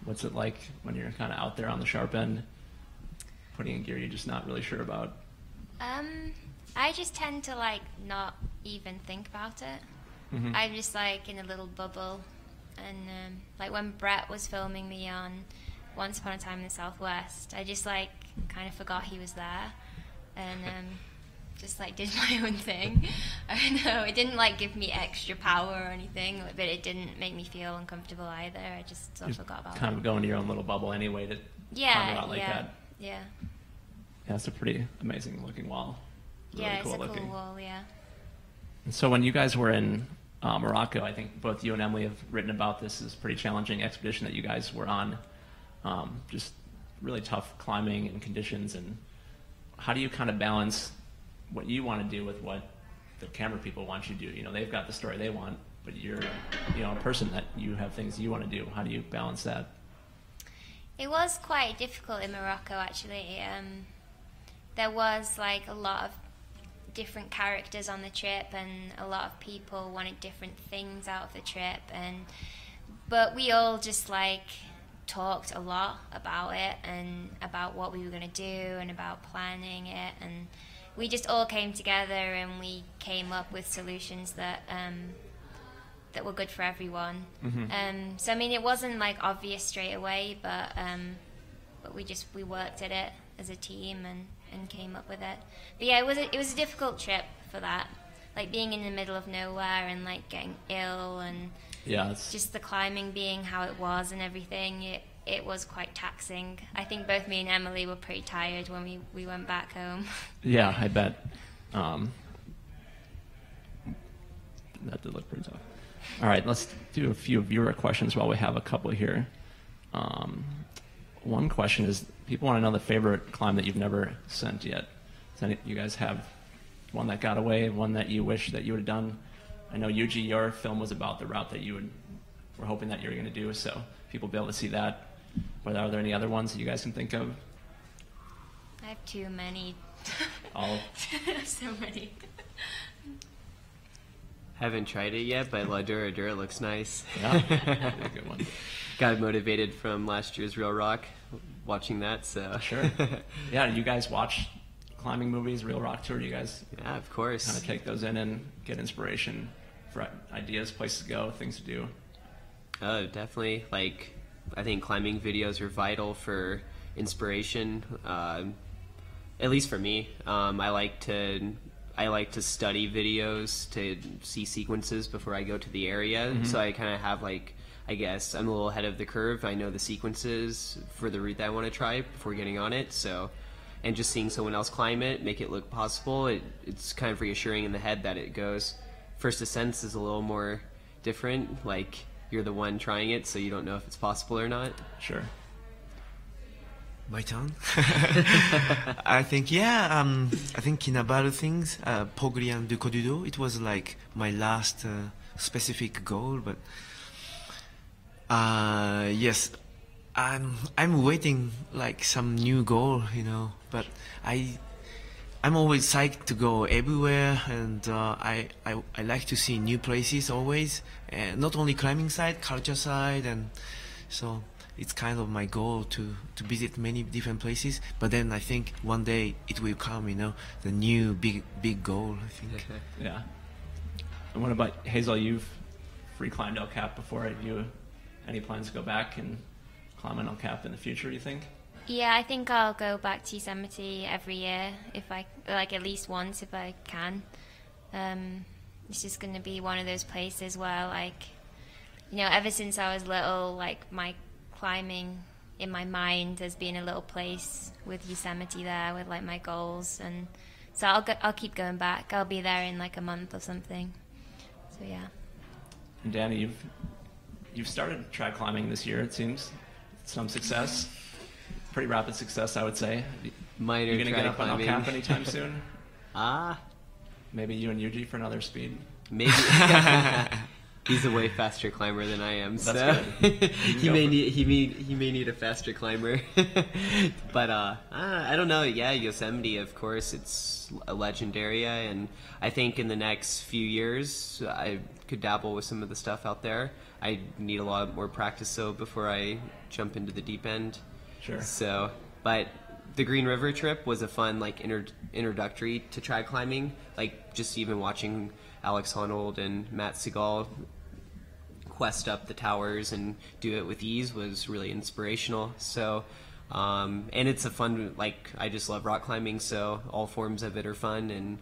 What's it like when you're kind of out there on the sharp end, putting in gear you're just not really sure about? I just tend to like not even think about it. Mm-hmm. I'm just like in a little bubble, and like when Brett was filming me on Once Upon a Time in the Southwest, I just like kind of forgot he was there, and just like did my own thing. I don't know. It didn't like give me extra power or anything, but it didn't make me feel uncomfortable either. I just sort of forgot about it. Kind of go into your own little bubble anyway to climb it out like that. Yeah. Yeah, it's a pretty amazing looking wall. Really yeah, cool it's a looking. cool wall. Yeah. And so when you guys were in Morocco, I think both you and Emily have written about this as a pretty challenging expedition that you guys were on. Just really tough climbing and conditions. And how do you kind of balance what you want to do with what the camera people want you to do? You know, they've got the story they want, but you're, you know, a person that you have things you want to do. How do you balance that? It was quite difficult in Morocco, actually. There was like a lot of different characters on the trip, and a lot of people wanted different things out of the trip, but we all just like talked a lot about it and about what we were going to do and about planning it, and we just all came together and we came up with solutions that that were good for everyone. Mm-hmm. So I mean, it wasn't like obvious straight away, but we worked at it as a team and came up with it. But yeah, it was a difficult trip for that, like being in the middle of nowhere and like getting ill and just the climbing being how it was and everything. It was quite taxing. I think both me and Emily were pretty tired when we went back home. Yeah, I bet. That did look pretty tough. All right, let's do a few viewer questions while we have a couple here. One question is, people want to know the favorite climb that you've never sent yet. Does you guys have one that got away, one that you wish that you would have done? I know, Yuji, your film was about the route that you were hoping that you were going to do, so people will be able to see that. But are there any other ones that you guys can think of? I have too many. So many. Haven't tried it yet, but La Dura Dura looks nice. Yeah, that'd be a good one. Got motivated from last year's Real Rock, watching that. So sure. Yeah, do you guys watch climbing movies, Real Rock Tour? Do you guys? Yeah, of course. Kind of take those in and get inspiration for ideas, places to go, things to do. Oh, definitely. Like, I think climbing videos are vital for inspiration. At least for me, I like to study videos to see sequences before I go to the area. Mm-hmm. So I kind of have like, I guess I'm a little ahead of the curve. I know the sequences for the route that I want to try before getting on it. So, and just seeing someone else climb it, make it look possible, it's kind of reassuring in the head that it goes. First ascents is a little more different. Like, you're the one trying it, so you don't know if it's possible or not. Sure. My turn? I think Kinabalu things, Pogrian du Codudo, it was like my last specific goal, but yes, I'm waiting like some new goal, you know, but I'm always psyched to go everywhere, and I like to see new places always, not only climbing side, culture side, and so it's kind of my goal to visit many different places. But then I think one day it will come, you know, the new big goal, I think. Yeah. And what about Hazel? You've free climbed El Cap before. Have you any plans to go back and climb on El Cap in the future, you think? Yeah, I think I'll go back to Yosemite every year, if I like, at least once if I can. It's just going to be one of those places where, like, you know, ever since I was little, like, my climbing in my mind has been a little place with Yosemite there, with like my goals, and so I'll keep going back. I'll be there in like a month or something. So yeah. And Danny, you've started trad climbing this year. It seems some success. Pretty rapid success, I would say. Minor. You gonna get up on El Cap anytime soon? Maybe you and Yuji for another speed. Maybe. He's a way faster climber than I am, so he may need a faster climber. But I don't know. Yeah, Yosemite, of course, it's a legend area, and I think in the next few years I could dabble with some of the stuff out there. I need a lot more practice though before I jump into the deep end. Sure. So, but the Green River trip was a fun like introductory to trad climbing. Like just even watching Alex Honnold and Matt Segal quest up the towers and do it with ease was really inspirational. So, and it's a fun, like, I just love rock climbing, so all forms of it are fun, and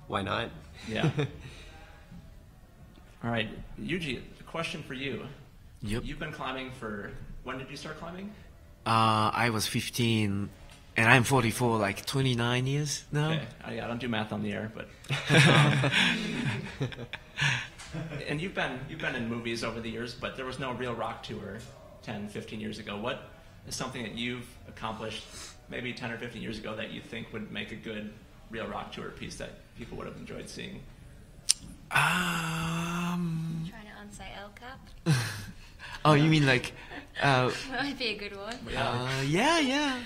why not? Yeah. All right, Yuji, a question for you. Yep. You've been climbing for, when did you start climbing? I was 15, and I'm 44, like 29 years now. Okay. I don't do math on the air, but. And you've been in movies over the years, but there was no real rock tour 10, 15 years ago. What is something that you've accomplished maybe 10 or 15 years ago that you think would make a good real rock tour piece that people would have enjoyed seeing? Trying to on-site El Cap. Oh, you mean like? That might be a good one. Yeah.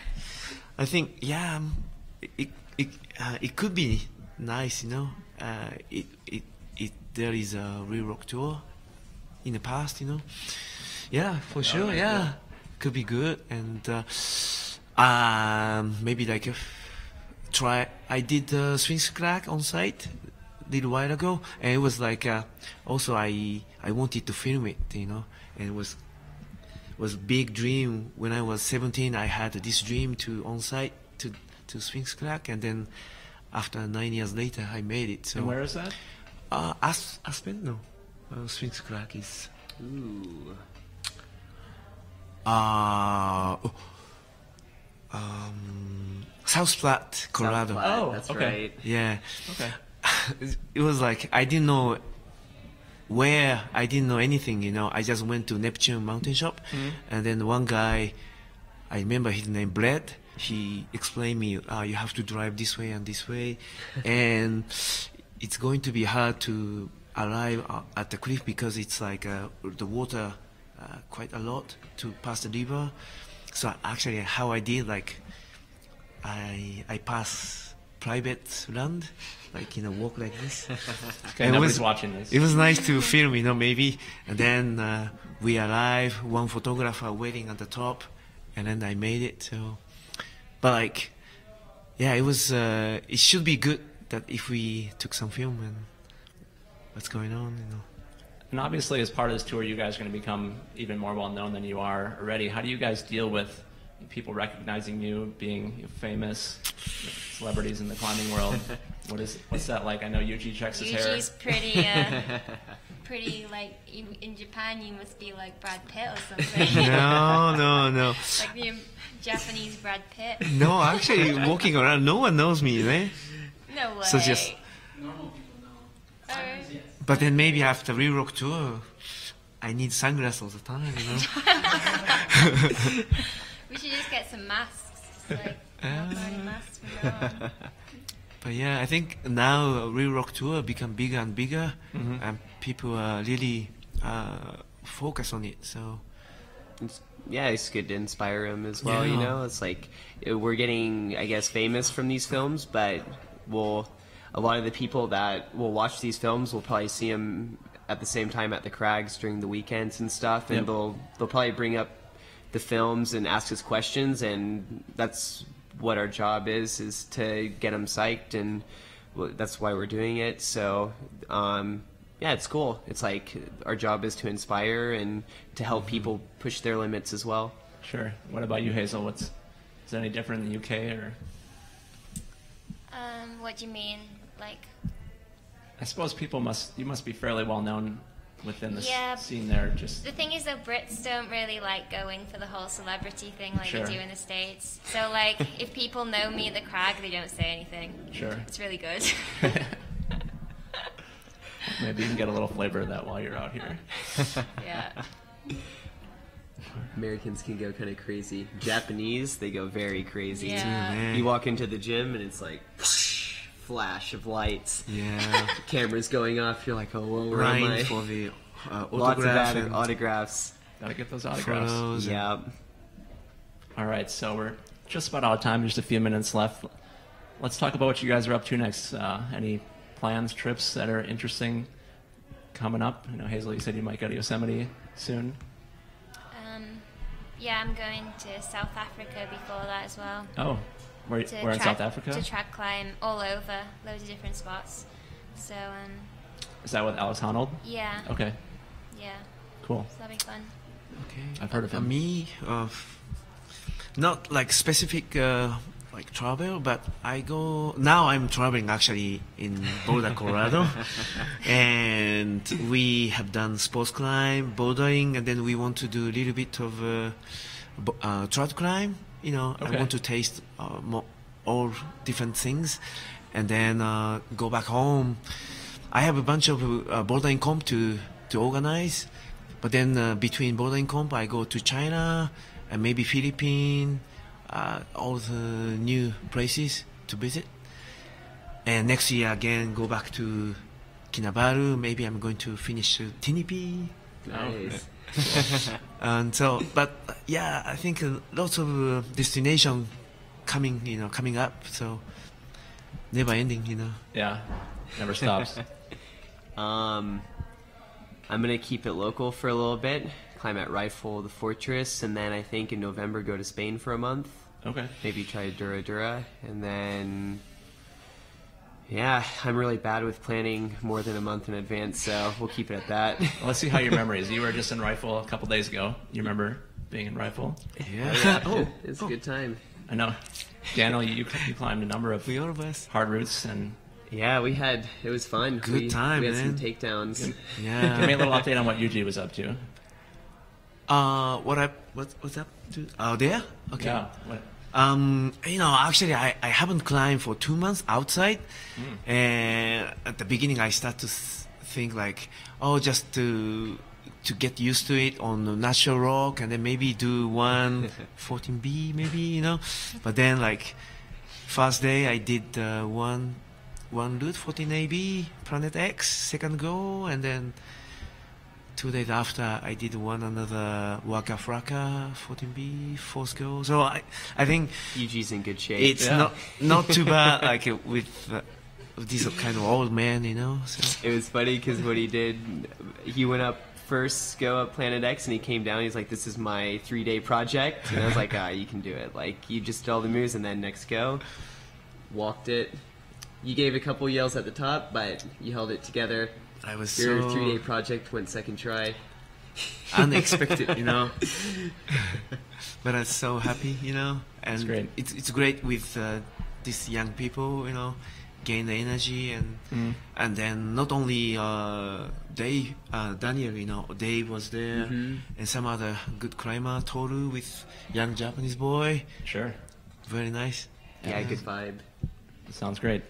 I think it could be nice, you know. There is a real rock tour in the past, you know. Yeah, for sure. Yeah, could be good, and maybe like try. I did Sphinx Crack on site a little while ago, and it was like also I wanted to film it, you know, and it was a big dream. When I was 17, I had this dream to on site to Sphinx Crack, and then after 9 years later, I made it. So. And where is that? Aspen? No. Sphinx Crack is. Ooh. South Platte, Colorado. South Platte, that's okay. right. Yeah. Okay. It was like I didn't know where. I didn't know anything, you know. I just went to Neptune Mountain Shop, and then one guy, I remember his name, Brett. He explained me, you have to drive this way and this way, and it's going to be hard to arrive at the cliff because it's like the water quite a lot to pass the river. So actually, how I did, like, I pass private land, like, you know, walk like this. Okay, nobody's watching this. It was nice to film, you know, maybe. And then we arrived, one photographer waiting at the top, and then I made it. So, but like, yeah, it was. It should be good that if we took some film and what's going on, you know. And obviously, as part of this tour, you guys are going to become even more well-known than you are already. How do you guys deal with people recognizing you, being famous, celebrities in the climbing world? What's that like? I know Yuji checks his hair. Yuji's pretty like in Japan. You must be like Brad Pitt or something. No. Like the Japanese Brad Pitt. No, actually, walking around, no one knows me, eh? No way. So just. Normal people know. But then maybe after Real Rock Tour, I need sunglasses all the time, you know. We should just get some masks, like not wearing masks from now on. But yeah, I think now Real Rock Tour become bigger and bigger, and people are really focus on it. So it's good to inspire them as well. Yeah. You know, it's like we're getting, I guess, famous from these films, but a lot of the people that will watch these films will probably see them at the same time at the Crags during the weekends and stuff, and they'll probably bring up the films and ask us questions, and that's what our job is to get them psyched, and that's why we're doing it. So yeah, it's cool. It's like our job is to inspire and to help people push their limits as well. Sure. What about you, Hazel? Is it any different in the UK or? What do you mean? Like, I suppose you must be fairly well known within the scene there. Just the thing is, though, Brits don't really like going for the whole celebrity thing like Sure. they do in the States. So, like, if people know me at the Crag, they don't say anything. Sure. It's really good. Maybe you can get a little flavor of that while you're out here. Yeah. Americans can go kind of crazy. Japanese, they go very crazy. Yeah. You walk into the gym and it's like flash of lights. Yeah. Cameras going off. You're like, oh, whoa, where am Ryan I? for the Lots autograph of autographs. Gotta get those autographs. Photos. Yeah. All right, so we're just about out of time. Just a few minutes left. Let's talk about what you guys are up to next. Any plans, trips that are interesting coming up? I know, Hazel, you said you might go to Yosemite soon. Yeah, I'm going to South Africa before that as well. Oh, where in South Africa? To track climb all over, loads of different spots. So, Is that with Alex Honnold? yeah. Okay, Yeah. cool. So that'll be fun. Okay. I've heard of him. Me, not like specific like travel, but now I'm traveling actually in Boulder, Colorado, and we have done sports climb, bouldering, and then we want to do a little bit of trout climb. You know, Okay. I want to taste all different things, and then go back home. I have a bunch of bouldering comp to organize, but then between bouldering comp, I go to China and maybe Philippines, all the new places to visit. And next year again, go back to Kinabalu. Maybe I'm going to finish Tinipi. Nice. And so, but yeah, I think lots of destination coming up. So never ending, Yeah, never stops. I'm gonna keep it local for a little bit. Climb at Rifle, the Fortress, and then I think in November go to Spain for a month. Okay. Maybe try Dura Dura, and then yeah, I'm really bad with planning more than a month in advance, so we'll keep it at that. Well, let's see how your memory is. You were just in Rifle a couple days ago. You remember being in Rifle? Yeah. It's a good time. I know. Daniel, you climbed a number of hard routes and. Yeah, it was fun. Good time, we had man. some takedowns. Yeah. Give me a little update on what Yuji was up to. What's up to? Oh, there? Okay. Yeah. What? Actually, I haven't climbed for 2 months outside, and at the beginning, I start to think like, just to get used to it on the natural rock, and then maybe do 14B, maybe, But then, like, first day, I did one route, 14AB, Planet X, second go, and then 2 days after, I did another Waka Flocka, 14B, fourth go. So I think Yuji's in good shape. it's not too bad, like with this kind of old man, So. It was funny because what he did, he went up first go up Planet X, and he came down. He's like, "This is my 3-day project," and I was like, "You can do it. Like, you just did all the moves, and then next go, walked it. You gave a couple yells at the top, but you held it together." I was Your so 3-day project went second try. unexpected, But I'm so happy, And It's great. It's great with these young people, gain the energy and then not only Dave, Daniel, Dave was there, and some other good climber, Toru with young Japanese boy. Sure. Very nice. Yeah, good vibe. Sounds great.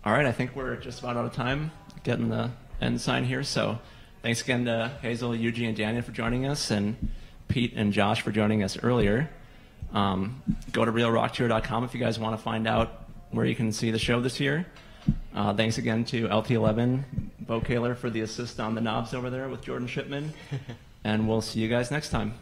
All right, I think we're just about out of time, getting the end sign here. So thanks again to Hazel, Yuji, and Daniel for joining us, and Pete and Josh for joining us earlier. Go to realrocktour.com if you guys want to find out where you can see the show this year. Thanks again to LT11, Bo Kaler, for the assist on the knobs over there with Jordan Shipman. And we'll see you guys next time.